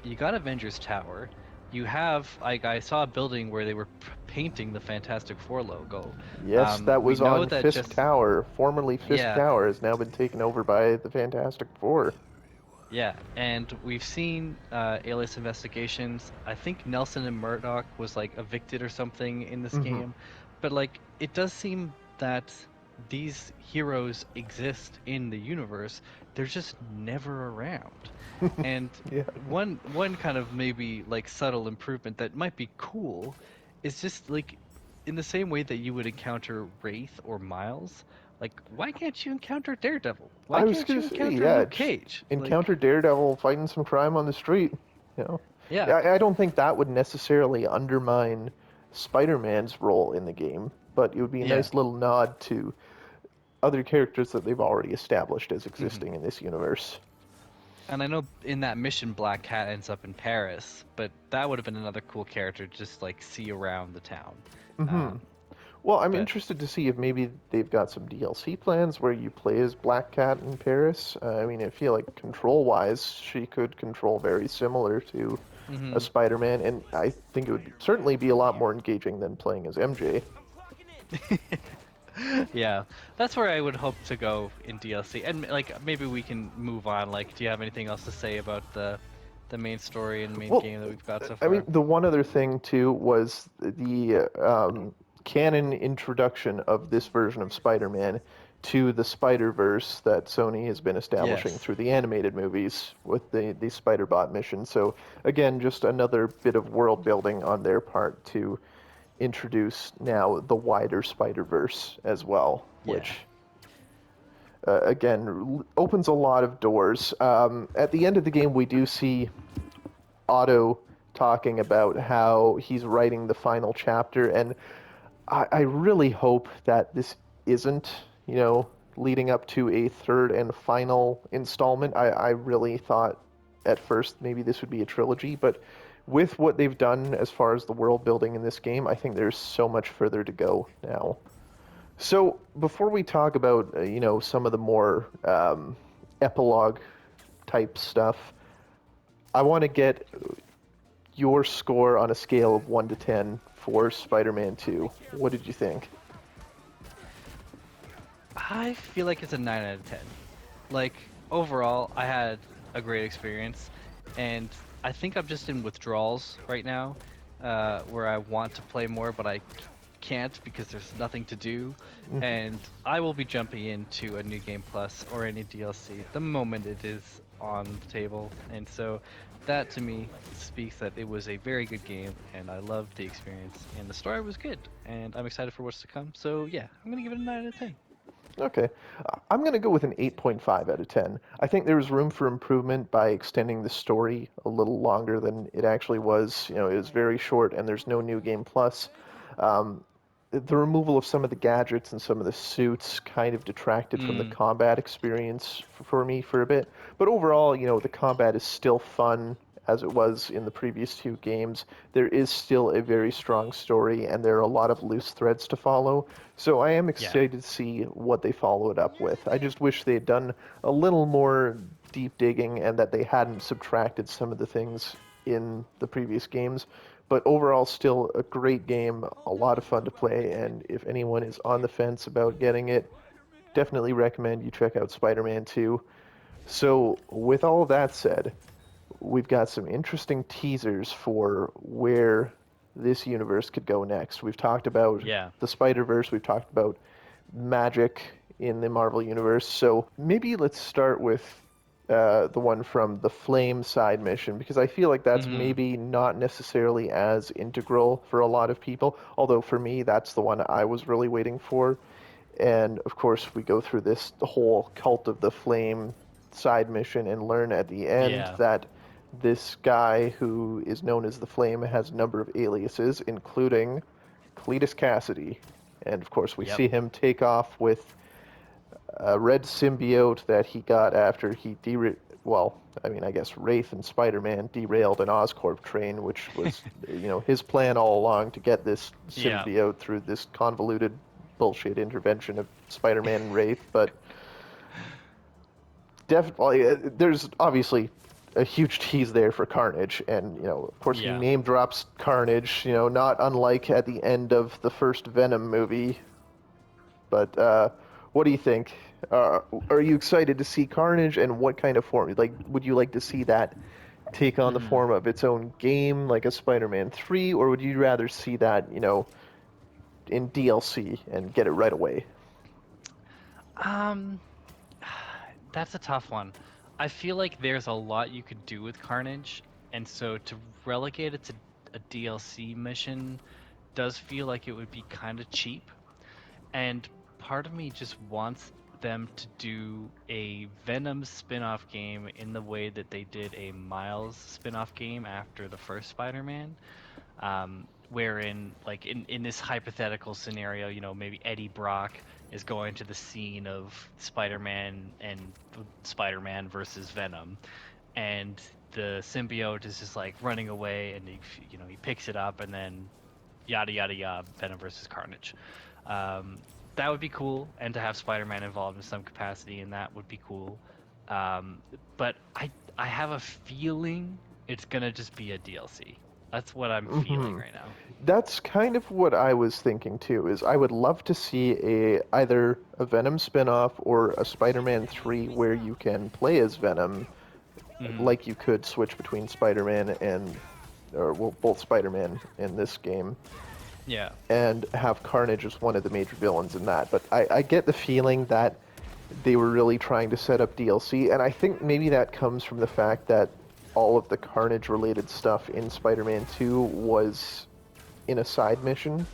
you got Avengers Tower. You have, like, I saw a building where they were painting the Fantastic Four logo.
Yes, that
We
was
know
on
that
Fisk
just,
Tower. Formerly Fisk
yeah,
Tower has now been taken over by the Fantastic Four.
yeah, and we've seen Alias Investigations. I think Nelson and Murdoch was like evicted or something in this
Hmm.
game, but like it does seem that these heroes exist in the universe. They're just never around. And
Yeah.
one kind of maybe like subtle improvement that might be cool is just like in the same way that you would encounter Wraith or Miles, like why can't you encounter Daredevil? Why
I was
can't
gonna
you
say,
encounter
yeah,
Luke
just
Cage?
encounter
Like
Daredevil fighting some crime on the street. You know,
yeah.
I don't think that would necessarily undermine Spider-Man's role in the game, but it would be a
Yeah.
nice little nod to other characters that they've already established as
Hmm.
existing in this universe.
And I know in that mission Black Cat ends up in Paris, but that would have been another cool character to just like see around the town.
Hmm.
Um,
Well, I'm
But
interested to see if maybe they've got some DLC plans where you play as Black Cat in Paris. I mean, I feel like control-wise, she could control very similar to a
hmm
Spider-Man, and I think it would certainly be a lot more engaging than playing as MJ.
yeah, that's where I would hope to go in DLC. And like maybe we can move on. Like, do you have anything else to say about the main story and main
Well,
game that we've got so
I mean,
far?
the one other thing too was the canon introduction of this version of Spider-Man to the Spider-Verse that Sony has been establishing
Yes.
through the animated movies with the Spider-Bot mission. So again, just another bit of world building on their part to introduce now the wider Spider-Verse as well,
Yeah.
which again opens a lot of doors. At the end of the game, we do see Otto talking about how he's writing the final chapter, and I really hope that this isn't, leading up to a third and final installment. I really thought at first maybe this would be a trilogy, but with what they've done as far as the world building in this game, I think there's so much further to go now. So before we talk about, some of the more epilogue type stuff, I want to get your score on a scale of 1 to 10 for Spider-Man 2. What did you think?
I feel like it's a 9 out of 10. Like, overall, I had a great experience, and I think I'm just in withdrawals right now, where I want to play more, but I can't because there's nothing to do. And I will be jumping into a new game plus or any DLC the moment it is on the table. And so that to me speaks that it was a very good game, and I loved the experience, and the story was good, and I'm excited for what's to come. So yeah, I'm gonna give it a 9 out of 10.
Okay. I'm going to go with an 8.5 out of 10. I think there was room for improvement by extending the story a little longer than it actually was. It was very short and there's no new game plus. Um, the removal of some of the gadgets and some of the suits kind of detracted from the
Mm,
combat experience for me for a bit. But overall, the combat is still fun as it was in the previous two games. There is still a very strong story, and there are a lot of loose threads to follow. So I am
yeah.
excited to see what they follow it up with. I just wish they had done a little more deep digging and that they hadn't subtracted some of the things in the previous games. But overall, still a great game, a lot of fun to play, and if anyone is on the fence about getting it, definitely recommend you check out Spider-Man 2. So, with all of that said, we've got some interesting teasers for where this universe could go next. We've talked about
Yeah.
the Spider-Verse, we've talked about magic in the Marvel Universe. So maybe let's start with the one from the Flame side mission, because I feel like that's
hmm
maybe not necessarily as integral for a lot of people, although for me, that's the one I was really waiting for. And of course, we go through the whole Cult of the Flame side mission and learn at the end
Yeah.
that this guy who is known as the Flame has a number of aliases, including Cletus Cassidy. And of course, we
Yep.
see him take off with a red symbiote that he got after he well, I mean, I guess Wraith and Spider-Man derailed an Oscorp train, which was, his plan all along to get this
Yeah.
symbiote through this convoluted bullshit intervention of Spider-Man and Wraith. But definitely, there's obviously a huge tease there for Carnage, and of course, he
Yeah.
name drops Carnage, not unlike at the end of the first Venom movie. But what do you think? Are you excited to see Carnage, and what kind of form? Like, would you like to see that take on the
hmm
form of its own game, like a Spider-Man 3, or would you rather see that, in DLC and get it right away?
Um, that's a tough one. I feel like there's a lot you could do with Carnage, and so to relegate it to a DLC mission does feel like it would be kind of cheap. And part of me just wants them to do a Venom spin-off game in the way that they did a Miles spin-off game after the first Spider-Man. Wherein, like in this hypothetical scenario, maybe Eddie Brock is going to the scene of Spider-Man and Spider-Man versus Venom, and the symbiote is just like running away, and he picks it up, and then yada yada yada, Venom versus Carnage. That would be cool, and to have Spider-Man involved in some capacity in that would be cool. Um, but I have a feeling it's gonna just be a DLC. That's what I'm feeling
Hmm.
right now.
That's kind of what I was thinking too, is I would love to see either a Venom spin-off or a Spider-Man 3 where you can play as Venom,
Hmm.
like you could switch between Spider-Man and, or well, both Spider-Man in this game,
Yeah.
and have Carnage as one of the major villains in that. But I get the feeling that they were really trying to set up DLC, and I think maybe that comes from the fact that all of the Carnage related stuff in Spider-Man 2 was in a side mission.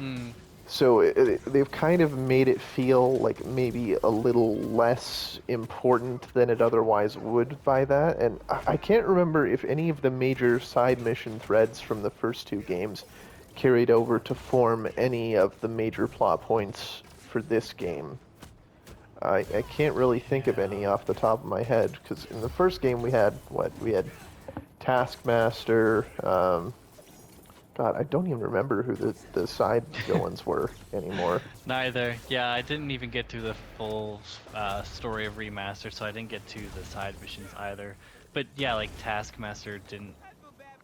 Mm,
So they've kind of made it feel like maybe a little less important than it otherwise would by that. And I can't remember if any of the major side mission threads from the first two games carried over to form any of the major plot points for this game. I can't really think of any
yeah.
off the top of my head because in the first game we had what? We had Taskmaster. God, I don't even remember who the side villains were anymore.
Neither. Yeah, I didn't even get through the full story of Remaster, so I didn't get to the side missions either. But yeah, like Taskmaster didn't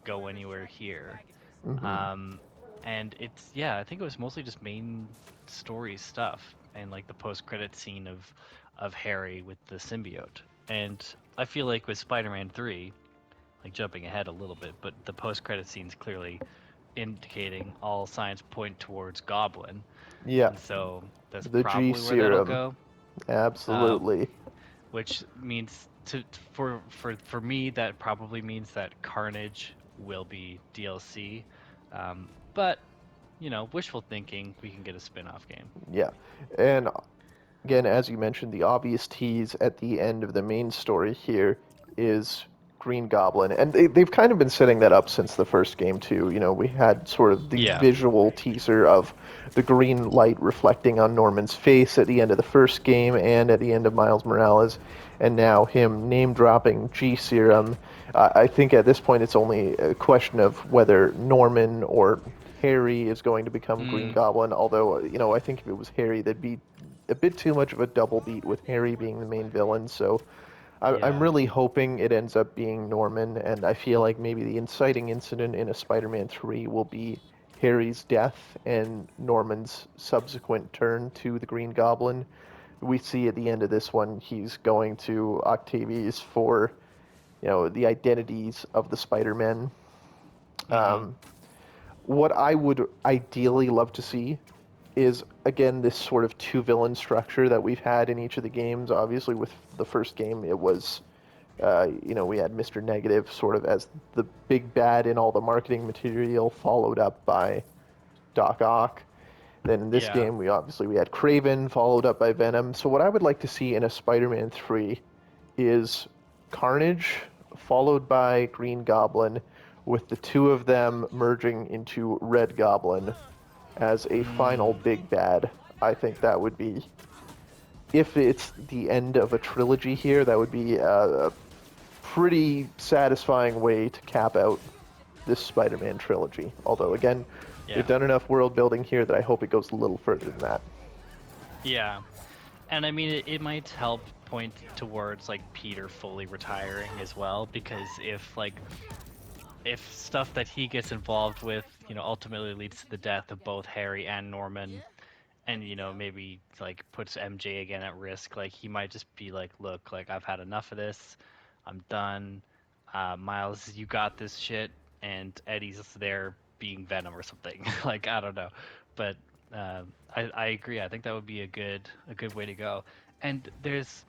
go anywhere here.
Hmm.
Um, and it's yeah, I think it was mostly just main story stuff and like the post-credit scene of Harry with the symbiote. And I feel like with Spider-Man 3, like jumping ahead a little bit, but the post-credit scene's clearly indicating all signs point towards Goblin,
Yeah,
and so that's
the G
probably where that'll
serum.
go. Uh,
Absolutely.
which means for me that probably means that Carnage will be DLC. But wishful thinking, we can get a spin-off game.
Yeah. And again, as you mentioned, the obvious tease at the end of the main story here is Green Goblin. And they've kind of been setting that up since the first game, too. You know, we had sort of the
Yeah.
visual teaser of the green light reflecting on Norman's face at the end of the first game and at the end of Miles Morales. And now him name dropping G Serum. I think at this point it's only a question of whether Norman or Harry is going to become Green
Mm,
Goblin. Although, I think if it was Harry, that'd be a bit too much of a double beat with Harry being the main villain. So I'm
yeah.
really hoping it ends up being Norman, and I feel like maybe the inciting incident in a Spider-Man 3 will be Harry's death and Norman's subsequent turn to the Green Goblin. We see at the end of this one he's going to Octavius for, the identities of the Spider-Men.
Mm-hmm.
Um, what I would ideally love to see is again this sort of two villain structure that we've had in each of the games. Obviously, with the first game, it was we had Mr. Negative sort of as the big bad in all the marketing material, followed up by Doc Ock. Then in this
Yeah.
game, we had Craven, followed up by Venom. So what I would like to see in a Spider-Man 3 is Carnage, followed by Green Goblin, with the two of them merging into Red Goblin as a final
Mm,
big bad. I think that would be, if it's the end of a trilogy here, that would be a pretty satisfying way to cap out this Spider-Man trilogy. Although, again, they've
yeah.
done enough world building here that I hope it goes a little further than that.
Yeah. And I mean, it might help point towards like Peter fully retiring as well, because if stuff that he gets involved with, ultimately leads to the death of both Harry and Norman, and maybe like puts MJ again at risk, like he might just be like, look, like I've had enough of this, I'm done. Miles, you got this shit, and Eddie's there being Venom or something. Like I don't know, but I agree. I think that would be a good way to go. And there's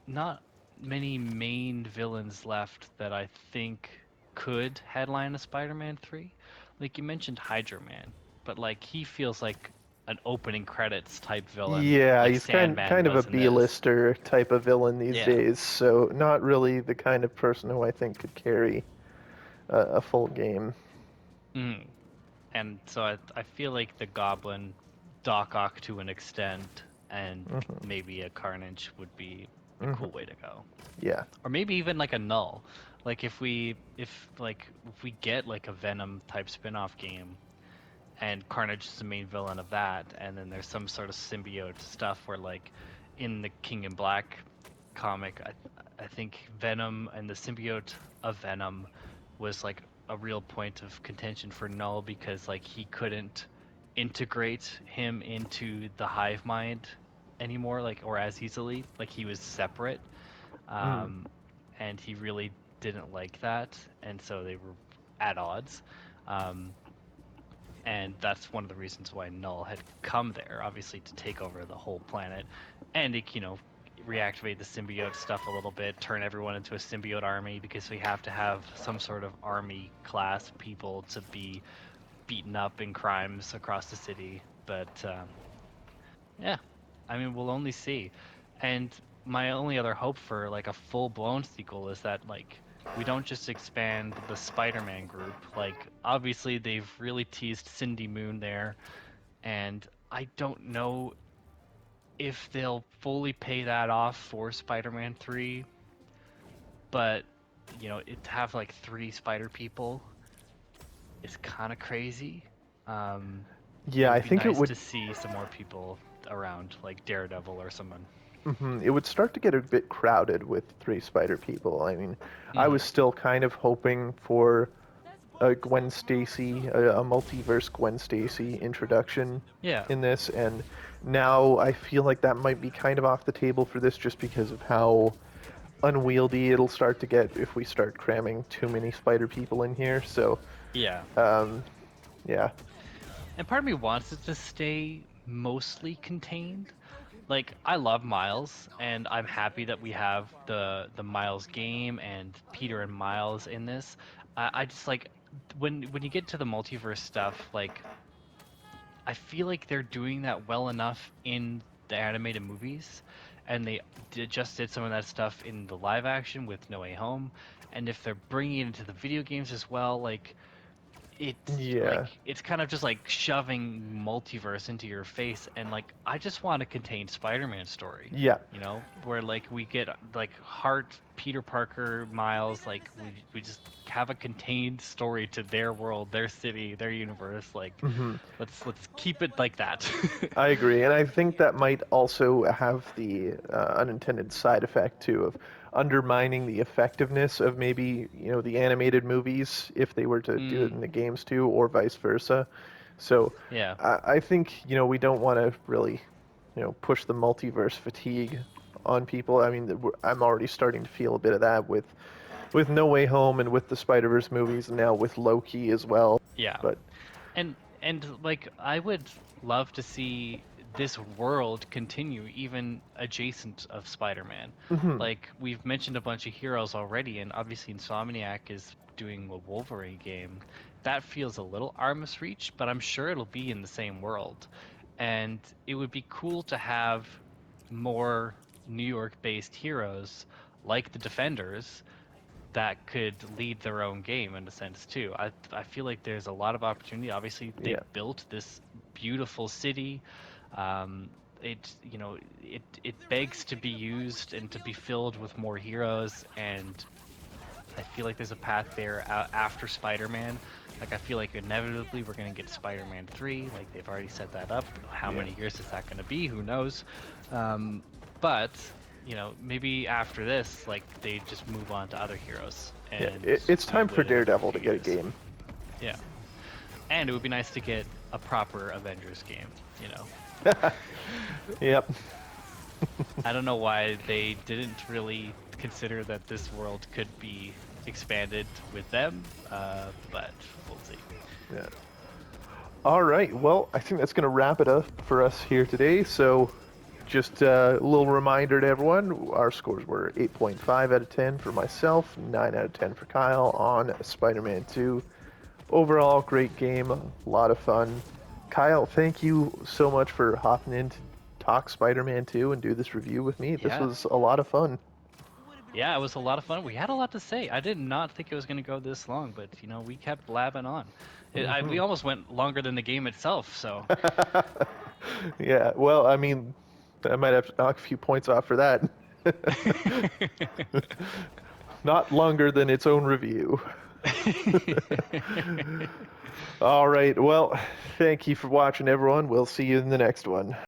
not many main villains left that I think could headline a Spider-Man 3. Like you mentioned Hydro Man, but like he feels like an opening credits type villain,
Yeah,
like
he's kind
Sandman
kind of a
was in this.
B-lister type of villain these
Yeah.
days, so not really the kind of person who I think could carry a full game.
Mm. And so I feel like the Goblin, Doc Ock to an extent, and
Hmm.
maybe a Carnage would be a
Hmm.
cool way to go.
Yeah.
Or maybe even like a Null. Like if we get like a Venom type spin-off game, and Carnage is the main villain of that. And then there's some sort of symbiote stuff where, like, in the King in Black comic, I think Venom and the symbiote of Venom was like a real point of contention for Null because like he couldn't integrate him into the hive mind anymore, like, or as easily, like he was separate.
Mm.
um, and he really didn't like that, and so they were at odds. Um, and that's one of the reasons why Null had come there, obviously to take over the whole planet, and it, reactivate the symbiote stuff a little bit, turn everyone into a symbiote army because we have to have some sort of army class people to be beaten up in crimes across the city. But yeah, I mean, we'll only see. And my only other hope for like a full-blown sequel is that like we don't just expand the Spider-Man group. Like obviously they've really teased Cindy Moon there, and I don't know if they'll fully pay that off for Spider-Man 3, but it to have like 3 Spider people is kind of crazy. It
Yeah, I
would be
think it
nice
would.
to see some more people around, like Daredevil or someone.
It would start to get a bit crowded with 3 Spider people. I mean, I
Hmm.
was still kind of hoping for a Gwen Stacy, a multiverse Gwen Stacy introduction
Yeah.
in this, and now I feel like that might be kind of off the table for this just because of how unwieldy it'll start to get if we start cramming too many Spider people in here. So,
Yeah.
um, yeah.
And part of me wants it to stay mostly contained. Like I love Miles, and I'm happy that we have the Miles game and Peter and Miles in this. I just like when you get to the multiverse stuff, like I feel like they're doing that well enough in the animated movies, and they just did some of that stuff in the live action with No Way Home, and if they're bringing it into the video games as well, like
Yeah.
it's kind of just like shoving multiverse into your face, and like I just want a contained Spider-Man story,
Yeah.
where like we get like Hart, Peter Parker, Miles, like we just have a contained story to their world, their city, their universe. Like
hmm
let's keep it like that.
I agree, and I think that might also have the unintended side effect too of undermining the effectiveness of maybe the animated movies if they were to do it
Mm,
in the games too, or vice versa. So
yeah.
I think we don't want to really push the multiverse fatigue on people. I mean, I'm already starting to feel a bit of that with No Way Home and with the Spider Verse movies, and now with Loki as well.
Yeah.
But
And like I would love to see this world continue even adjacent of Spider-Man.
mhm,
Like we've mentioned a bunch of heroes already, and obviously Insomniac is doing a Wolverine game. That feels a little arm's reach, but I'm sure it'll be in the same world. And it would be cool to have more New York-based heroes like the Defenders that could lead their own game in a sense too. I feel like there's a lot of opportunity. Obviously, they
yeah,
built this beautiful city. It it begs to be used and to be filled with more heroes, and I feel like there's a path there after Spider-Man. Like I feel like inevitably we're gonna get Spider-Man 3. Like they've already set that up. How
yeah.
many years is that gonna be? Who knows? But maybe after this, like they just move on to other heroes,
Yeah,
and
it's
we
time for
wait another
Daredevil to
few
get a
years.
game.
Yeah, and it would be nice to get a proper Avengers game.
Yep.
I don't know why they didn't really consider that this world could be expanded with them, but we'll see.
Yeah. All right. Well, I think that's going to wrap it up for us here today. So, just a little reminder to everyone: our scores were 8.5 out of 10 for myself, 9 out of 10 for Kyle on Spider-Man 2. Overall, great game, a lot of fun. Kyle, thank you so much for hopping in to talk Spider-Man 2 and do this review with me. This
Yeah,
was a lot of fun.
yeah, it was a lot of fun. We had a lot to say. I did not think it was going to go this long, but we kept blabbing on. We
hmm
almost went longer than the game itself. So
Yeah. Well, I mean, I might have to knock a few points off for that. Not longer than its own review. All right. Well, thank you for watching, everyone. We'll see you in the next one.